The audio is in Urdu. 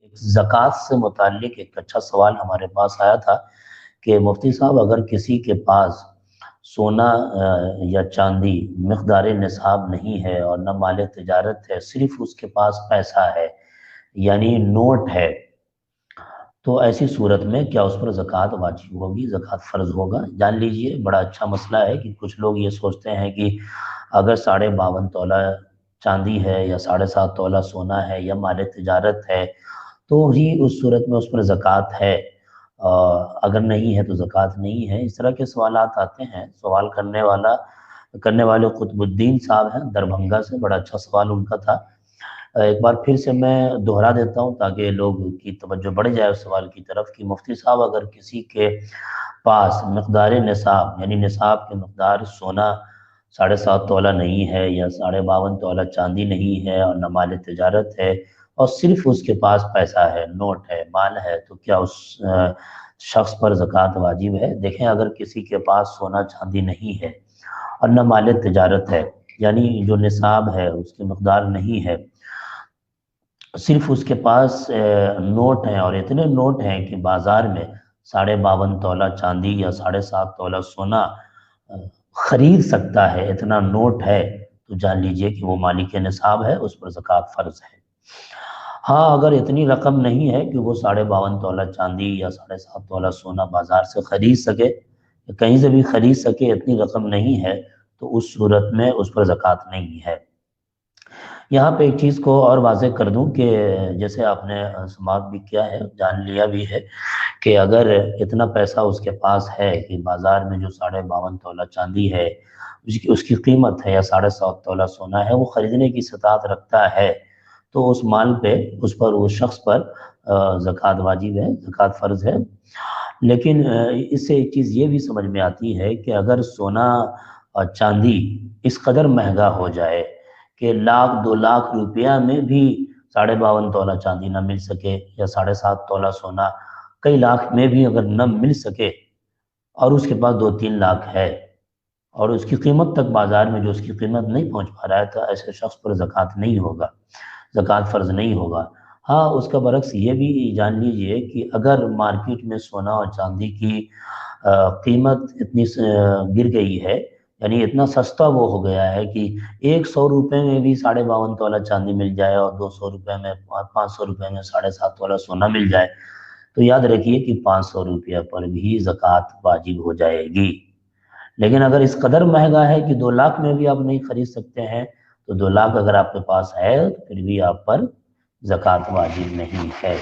ایک زکوٰۃ سے متعلق ایک اچھا سوال ہمارے پاس آیا تھا کہ مفتی صاحب اگر کسی کے پاس سونا یا چاندی مقدار نصاب نہیں ہے اور نہ مال تجارت ہے، صرف اس کے پاس پیسہ ہے یعنی نوٹ ہے، تو ایسی صورت میں کیا اس پر زکوٰۃ واجب ہوگی، زکوٰۃ فرض ہوگا؟ جان لیجئے، بڑا اچھا مسئلہ ہے کہ کچھ لوگ یہ سوچتے ہیں کہ اگر 52.5 تولہ چاندی ہے یا 7.5 تولہ سونا ہے یا مال تجارت ہے تو ہی اس صورت میں اس پر زکوٰۃ ہے، اگر نہیں ہے تو زکوٰۃ نہیں ہے۔ اس طرح کے سوالات آتے ہیں۔ سوال کرنے والے قطب الدین صاحب ہیں دربھنگہ سے، بڑا اچھا سوال ان کا تھا۔ ایک بار پھر سے میں دہرا دیتا ہوں تاکہ لوگ کی توجہ بڑھ جائے اس سوال کی طرف کہ مفتی صاحب اگر کسی کے پاس مقدار نصاب یعنی نصاب کی مقدار سونا 7.5 تولہ نہیں ہے یا 52.5 تولہ چاندی نہیں ہے اور نہ مال تجارت ہے اور صرف اس کے پاس پیسہ ہے، نوٹ ہے، مال ہے، تو کیا اس شخص پر زکوٰۃ واجب ہے؟ دیکھیں، اگر کسی کے پاس سونا چاندی نہیں ہے اور نہ مال تجارت ہے یعنی جو نصاب ہے اس کی مقدار نہیں ہے، صرف اس کے پاس نوٹ ہیں اور اتنے نوٹ ہیں کہ بازار میں 52.5 تولہ چاندی یا 7.5 تولہ سونا خرید سکتا ہے، اتنا نوٹ ہے، تو جان لیجئے کہ وہ مالک نصاب ہے، اس پر زکوٰۃ فرض ہے۔ ہاں، اگر اتنی رقم نہیں ہے کہ وہ 52.5 تولہ چاندی یا 7.5 تولہ سونا بازار سے خرید سکے، کہیں سے بھی خرید سکے، اتنی رقم نہیں ہے تو اس صورت میں اس پر زکوٰۃ نہیں ہے۔ یہاں پہ ایک چیز کو اور واضح کر دوں کہ جیسے آپ نے سماعت بھی کیا ہے، جان لیا بھی ہے کہ اگر اتنا پیسہ اس کے پاس ہے کہ بازار میں جو 52.5 تولہ چاندی ہے اس کی قیمت ہے یا 7.5 تولہ سونا ہے وہ خریدنے کی استطاعت رکھتا ہے، تو اس مال پہ اس شخص پر زکوٰۃ واجب ہے، زکوٰۃ فرض ہے۔ لیکن اس سے ایک چیز یہ بھی سمجھ میں آتی ہے کہ اگر سونا اور چاندی اس قدر مہنگا ہو جائے کہ 1,00,000 2,00,000 روپیہ میں بھی 52.5 تولہ چاندی نہ مل سکے یا 7.5 تولہ سونا کئی لاکھ میں بھی اگر نہ مل سکے اور اس کے پاس 2-3 لاکھ ہے اور اس کی قیمت تک بازار میں جو اس کی قیمت نہیں پہنچ پا رہا ہے، تو ایسے شخص پر زکوٰۃ نہیں ہوگا، زکوٰۃ فرض نہیں ہوگا۔ ہاں، اس کا برعکس یہ بھی جان لیجئے کہ اگر مارکیٹ میں سونا اور چاندی کی قیمت اتنی گر گئی ہے، یعنی اتنا سستا وہ ہو گیا ہے کہ 100 روپے میں بھی 52.5 تولہ چاندی مل جائے اور 200 روپے میں 500 روپے میں 7.5 تولہ سونا مل جائے، تو یاد رکھیے کہ 500 روپے پر بھی زکوٰۃ واجب ہو جائے گی۔ لیکن اگر اس قدر مہنگا ہے کہ 2 لاکھ میں بھی آپ نہیں خرید سکتے ہیں، تو 2 لاکھ اگر آپ کے پاس ہے تو پھر بھی آپ پر زکوٰۃ واجب نہیں ہے۔